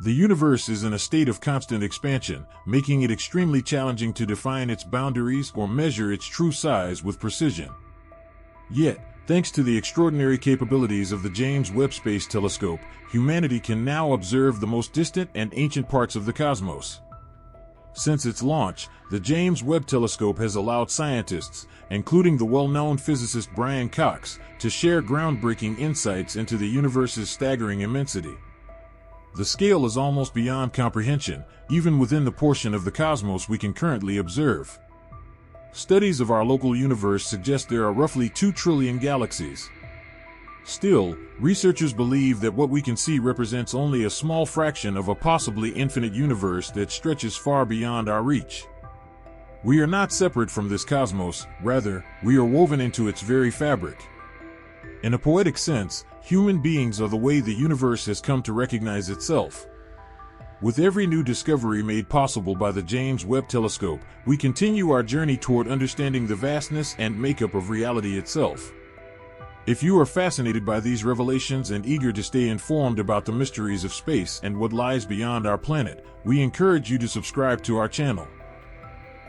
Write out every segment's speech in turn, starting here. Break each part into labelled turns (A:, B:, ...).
A: The universe is in a state of constant expansion, making it extremely challenging to define its boundaries or measure its true size with precision. Yet, thanks to the extraordinary capabilities of the James Webb Space Telescope, humanity can now observe the most distant and ancient parts of the cosmos. Since its launch, the James Webb Telescope has allowed scientists, including the well-known physicist Brian Cox, to share groundbreaking insights into the universe's staggering immensity. The scale is almost beyond comprehension, even within the portion of the cosmos we can currently observe. Studies of our local universe suggest there are roughly 2 trillion galaxies. Still, researchers believe that what we can see represents only a small fraction of a possibly infinite universe that stretches far beyond our reach. We are not separate from this cosmos, rather, we are woven into its very fabric. In a poetic sense, human beings are the way the universe has come to recognize itself. With every new discovery made possible by the James Webb Telescope, we continue our journey toward understanding the vastness and makeup of reality itself. If you are fascinated by these revelations and eager to stay informed about the mysteries of space and what lies beyond our planet, we encourage you to subscribe to our channel.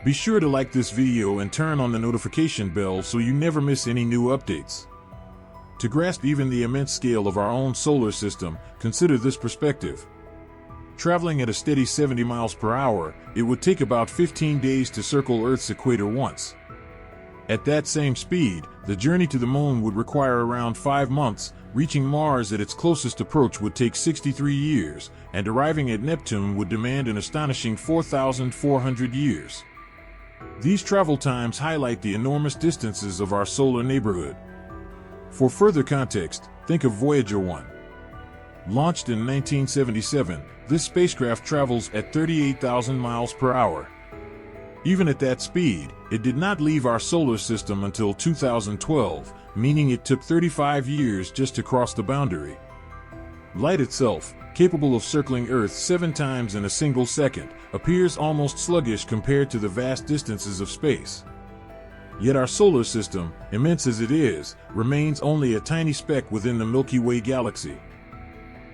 A: Be sure to like this video and turn on the notification bell so you never miss any new updates. To grasp even the immense scale of our own solar system, consider this perspective. Traveling at a steady 70 miles per hour, it would take about 15 days to circle Earth's equator once. At that same speed, the journey to the moon would require around 5 months, reaching Mars at its closest approach would take 63 years, and arriving at Neptune would demand an astonishing 4,400 years. These travel times highlight the enormous distances of our solar neighborhood. For further context, think of Voyager 1. Launched in 1977, this spacecraft travels at 38,000 miles per hour. Even at that speed, it did not leave our solar system until 2012, meaning it took 35 years just to cross the boundary. Light itself, capable of circling Earth 7 times in a single second, appears almost sluggish compared to the vast distances of space. Yet our solar system, immense as it is, remains only a tiny speck within the Milky Way galaxy.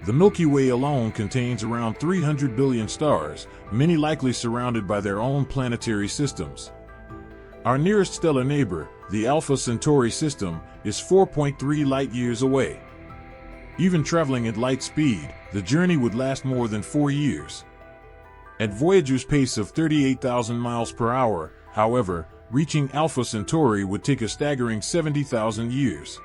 A: The Milky Way alone contains around 300 billion stars, many likely surrounded by their own planetary systems. Our nearest stellar neighbor, the Alpha Centauri system, is 4.3 light-years away. Even traveling at light speed, the journey would last more than 4 years. At Voyager's pace of 38,000 miles per hour, however, reaching Alpha Centauri would take a staggering 70,000 years.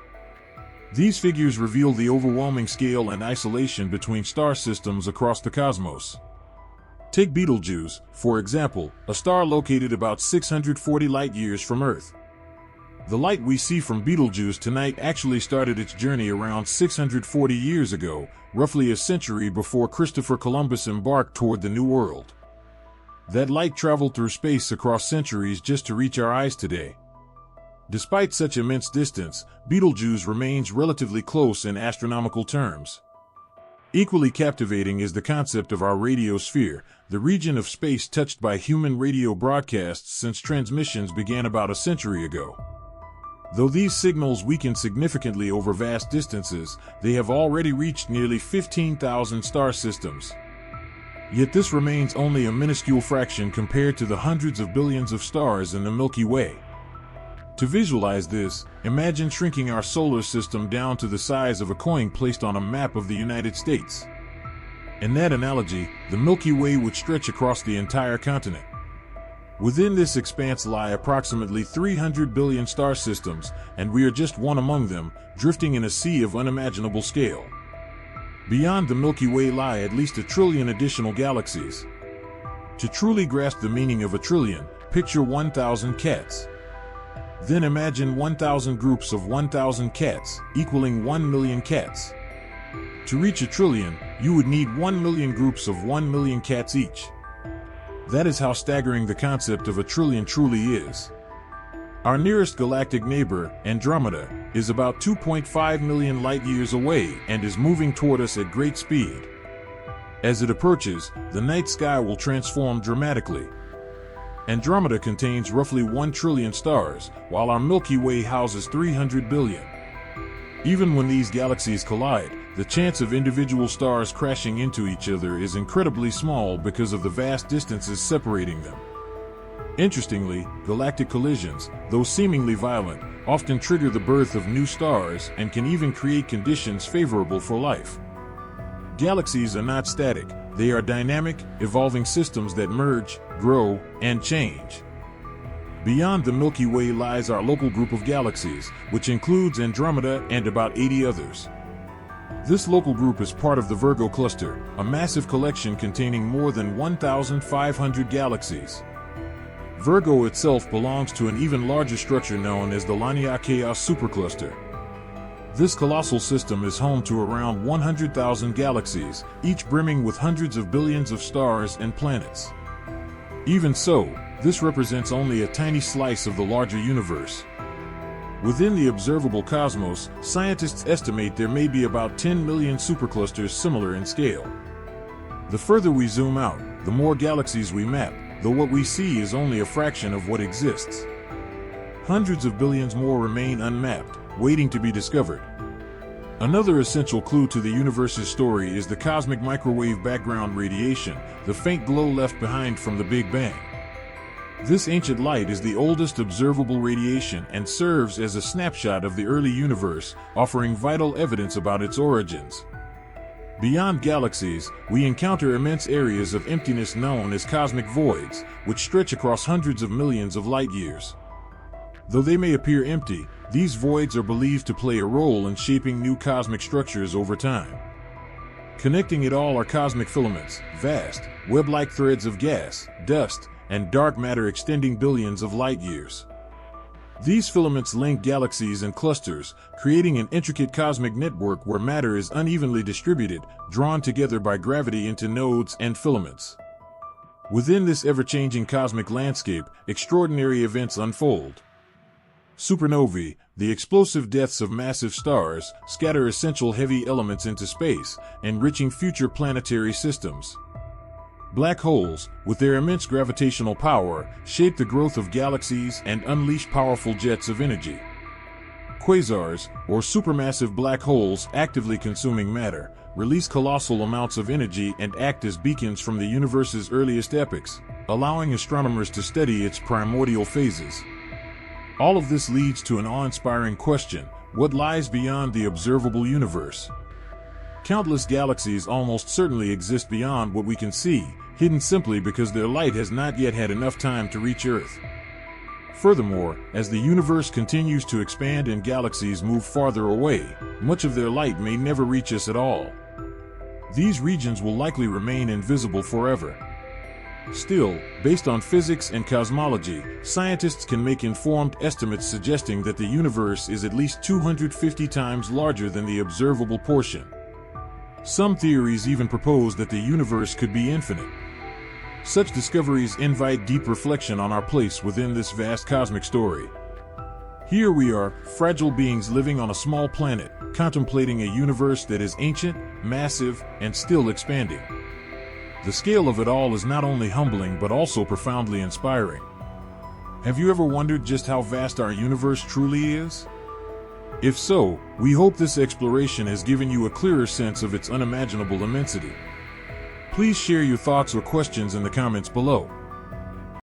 A: These figures reveal the overwhelming scale and isolation between star systems across the cosmos. Take Betelgeuse, for example, a star located about 640 light-years from Earth. The light we see from Betelgeuse tonight actually started its journey around 640 years ago, roughly a century before Christopher Columbus embarked toward the New World. That light traveled through space across centuries just to reach our eyes today. Despite such immense distance, Betelgeuse remains relatively close in astronomical terms. Equally captivating is the concept of our radiosphere, the region of space touched by human radio broadcasts since transmissions began about a century ago. Though these signals weaken significantly over vast distances, they have already reached nearly 15,000 star systems. Yet this remains only a minuscule fraction compared to the hundreds of billions of stars in the Milky Way. To visualize this, imagine shrinking our solar system down to the size of a coin placed on a map of the United States. In that analogy, the Milky Way would stretch across the entire continent. Within this expanse lie approximately 300 billion star systems, and we are just one among them, drifting in a sea of unimaginable scale. Beyond the Milky Way lie at least 1 trillion additional galaxies. To truly grasp the meaning of 1 trillion, picture 1,000 cats. Then imagine 1,000 groups of 1,000 cats, equaling 1 million cats. To reach 1 trillion, you would need 1 million groups of 1 million cats each. That is how staggering the concept of 1 trillion truly is. Our nearest galactic neighbor, Andromeda, is about 2.5 million light-years away and is moving toward us at great speed. As it approaches, the night sky will transform dramatically. Andromeda contains roughly 1 trillion stars, while our Milky Way houses 300 billion. Even when these galaxies collide, the chance of individual stars crashing into each other is incredibly small because of the vast distances separating them. Interestingly, galactic collisions, though seemingly violent, often trigger the birth of new stars and can even create conditions favorable for life. Galaxies are not static, they are dynamic, evolving systems that merge, grow, and change. Beyond the Milky Way lies our local group of galaxies, which includes Andromeda and about 80 others. This local group is part of the Virgo cluster, a massive collection containing more than 1,500 galaxies. Virgo itself belongs to an even larger structure known as the Laniakea Chaos supercluster. This colossal system is home to around 100,000 galaxies, each brimming with hundreds of billions of stars and planets. Even so, this represents only a tiny slice of the larger universe. Within the observable cosmos, scientists estimate there may be about 10 million superclusters similar in scale. The further we zoom out, the more galaxies we map, though what we see is only a fraction of what exists. Hundreds of billions more remain unmapped, waiting to be discovered. Another essential clue to the universe's story is the cosmic microwave background radiation, the faint glow left behind from the Big Bang. This ancient light is the oldest observable radiation and serves as a snapshot of the early universe, offering vital evidence about its origins. Beyond galaxies, we encounter immense areas of emptiness known as cosmic voids, which stretch across hundreds of millions of light years. Though they may appear empty, these voids are believed to play a role in shaping new cosmic structures over time. Connecting it all are cosmic filaments, vast, web-like threads of gas, dust, and dark matter extending billions of light years. These filaments link galaxies and clusters, creating an intricate cosmic network where matter is unevenly distributed, drawn together by gravity into nodes and filaments. Within this ever-changing cosmic landscape, extraordinary events unfold. Supernovae, the explosive deaths of massive stars, scatter essential heavy elements into space, enriching future planetary systems. Black holes, with their immense gravitational power, shape the growth of galaxies and unleash powerful jets of energy. Quasars, or supermassive black holes actively consuming matter, release colossal amounts of energy and act as beacons from the universe's earliest epochs, allowing astronomers to study its primordial phases. All of this leads to an awe-inspiring question: what lies beyond the observable universe? Countless galaxies almost certainly exist beyond what we can see, hidden simply because their light has not yet had enough time to reach Earth. Furthermore, as the universe continues to expand and galaxies move farther away, much of their light may never reach us at all. These regions will likely remain invisible forever. Still, based on physics and cosmology, scientists can make informed estimates suggesting that the universe is at least 250 times larger than the observable portion. Some theories even propose that the universe could be infinite. Such discoveries invite deep reflection on our place within this vast cosmic story. Here we are, fragile beings living on a small planet, contemplating a universe that is ancient, massive, and still expanding. The scale of it all is not only humbling but also profoundly inspiring. Have you ever wondered just how vast our universe truly is? If so, we hope this exploration has given you a clearer sense of its unimaginable immensity. Please share your thoughts or questions in the comments below.